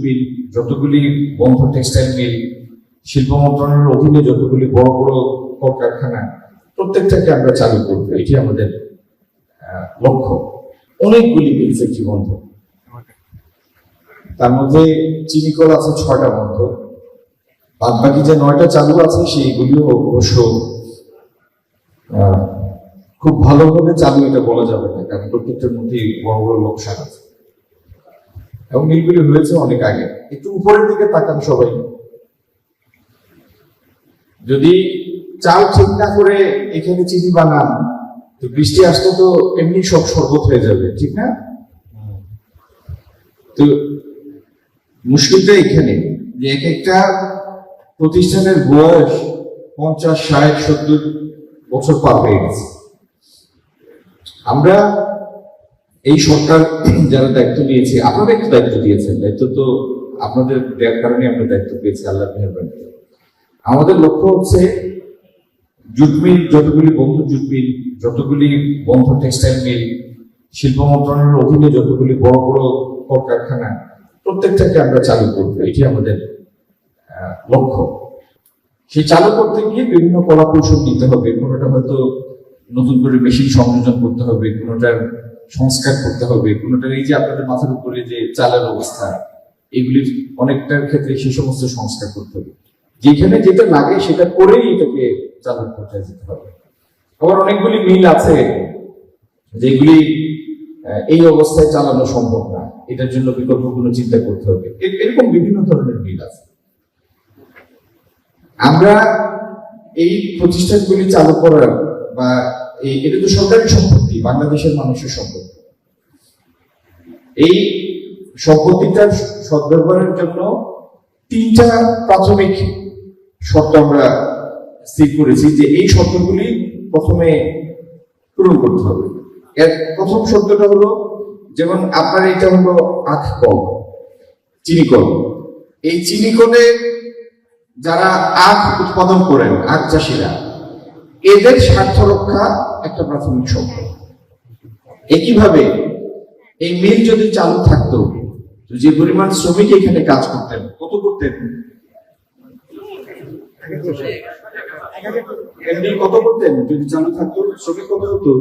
মিল, যতগুলি বন্ধ টেক্সটাইল মিল, শিল্প মন্ত্রণালয়ের অধীনে যতগুলি বড় বড় কলকারখানা, প্রত্যেকটাকে আমরা চালু করবো, এটি আমাদের লক্ষ্য। অনেকগুলি মিল ফ্যাক্টরি বন্ধ, তার মধ্যে চিনিকল আছে 6টা বন্ধ, বাদ বাকি যে 9টা চালু আছে সেইগুলিও অবশ্য খুব ভালোভাবে চালু এটা বলা যাবে না, কারণ প্রত্যেকটার মধ্যে বড় বড় লোকসান আছে এবং মিলগুলি হয়েছে অনেক আগে। একটু উপরের দিকে তাকান সবাই, যদি চাল ঠিক না করে এখানে চিনি বানান তো বৃষ্টি আসলে তো এমনি সব শরবত হয়ে যাবে, ঠিক না? তো মুশকিলটা এখানে যে এক একটা প্রতিষ্ঠানের বয়স 50, 60, 70 বছর পার হয়ে গেছে। আমরা এই সরকার যারা দায়িত্ব নিয়েছে, আপনারা একটু দায়িত্ব দিয়েছেন, দায়িত্ব তো আপনাদের দেওয়ার কারণে আমরা দায়িত্ব পেয়েছি, আল্লাহ মেহেরবানি। আমাদের লক্ষ্য হচ্ছে জুট মিল, যতগুলি বন্ধ জুট মিল, যতগুলি বন্ধ টেক্সটাইল মিল, শিল্প মন্ত্রণালয়ের অধীনে যতগুলি বড় বড় কলকারখানা, প্রত্যেকটাকে আমরা চালু করবো, এটি আমাদের লক্ষ্য। সেই চালু করতে গিয়ে বিভিন্ন কলা কৌশল নিতে হবে, কোনোটা হয়তো নতুন করে মেশিন সংযোজন করতে হবে, কোনোটার সংস্কার করতে হবে, কোনোটার এই যে আপনাদের মাথার উপরে যে চালের অবস্থা, এগুলির অনেকটার ক্ষেত্রে সে সমস্ত সংস্কার করতে হবে। যেখানে যেটা লাগে সেটা করেই এটাকে চালু করতে যেতে হবে। আবার অনেকগুলি মিল আছে যেগুলি এই অবস্থায় চালানো সম্ভব না, এটার জন্য বিকল্পগুলো চিন্তা করতে হবে। এরকম বিভিন্ন ধরনের মিল আছে। আমরা এই প্রতিষ্ঠানগুলি চালু করার বা এটা তো সরকারি সম্পত্তি, বাংলাদেশের মানুষের সম্পত্তি। এই সম্পত্তিটার সদ্ব্যবহারের জন্য 3টা প্রাথমিক শর্ত আমরা স্থির করেছি, যে এই শর্তগুলি প্রথমে পূরণ করতে হবে। এর প্রথম শর্তটা হলো, যেমন আপনার এটা হলো আখ কল, চিনি কল। এই চিনি কলে যারা আখ উৎপাদন করেন, আখ চাষিরা, এদের স্বার্থ রক্ষা একটা প্রাথমিক শর্ত। একইভাবে এই মিল যদি চালু থাকতো, যে পরিমাণ শ্রমিক এখানে কাজ করতেন, কত করতেন? এমনি কত করতেন যদি চালু থাকতো? শ্রমিক কত হতো?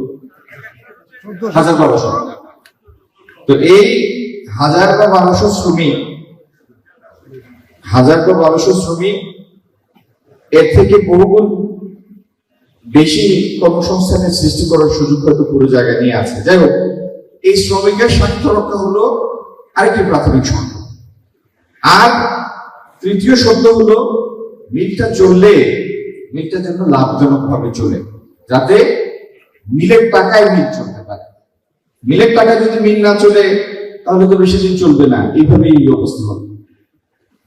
1000-1200। তো এই 1000 বা 1200 শ্রমিক, 1000 বা 1200 শ্রমিক, এর থেকে বহুগুণ বেশি কর্মসংস্থানের সৃষ্টি করার সুযোগ হয়তো পুরো জায়গায় নিয়ে আছে। যাই হোক, এই শ্রমিকের স্বার্থ রক্ষা হলো আরেকটি প্রাথমিক শর্ত। আর তৃতীয় শর্ত হলো, মিলটা চললে মিলটা যেন লাভজনক ভাবে চলে, যাতে মিলের টাকায় মিল চলতে পারে। মিলের টাকায় যদি মিল না চলে তাহলে তো বেশি দিন চলবে না, এইভাবেই এই অবস্থা হবে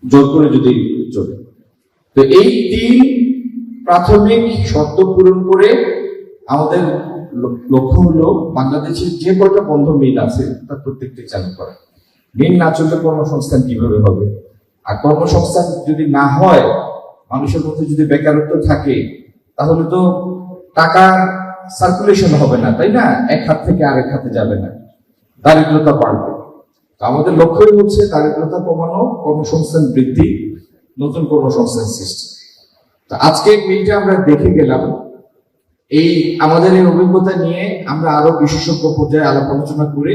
জোর করে যদি চলে। তো এই 3 প্রাথমিক শর্ত পূরণ করে আমাদের লক্ষ্য হলো বাংলাদেশের যে কয়টা বন্ধ মিল আছে তার প্রত্যেকটি চালু করা। মিল না চললে কর্মসংস্থান কিভাবে হবে? আর কর্মসংস্থান যদি না হয়, মানুষের মধ্যে যদি বেকারত্ব থাকে, তাহলে তো টাকার সার্কুলেশন হবে না, তাই না? এক হাত থেকে আরেক হাতে যাবে না, দারিদ্রতা বাড়বে। তো আমাদের লক্ষ্যই হচ্ছে দারিদ্রতা কমানো, কর্মসংস্থান বৃদ্ধি, নতুন কর্মসংস্থান সৃষ্টি। তো আজকে মিলটা আমরা দেখে গেলাম। আমাদের এই অভিজ্ঞতা নিয়ে আমরা আরো বিশেষজ্ঞ পর্যায়ে আলাপ আলোচনা করে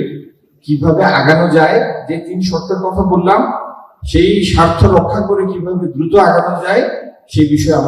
কিভাবে আগানো যায়, যে 3 শর্তের কথা বললাম, সেই স্বার্থ রক্ষা করে কিভাবে দ্রুত আগানো যায় সেই বিষয়ে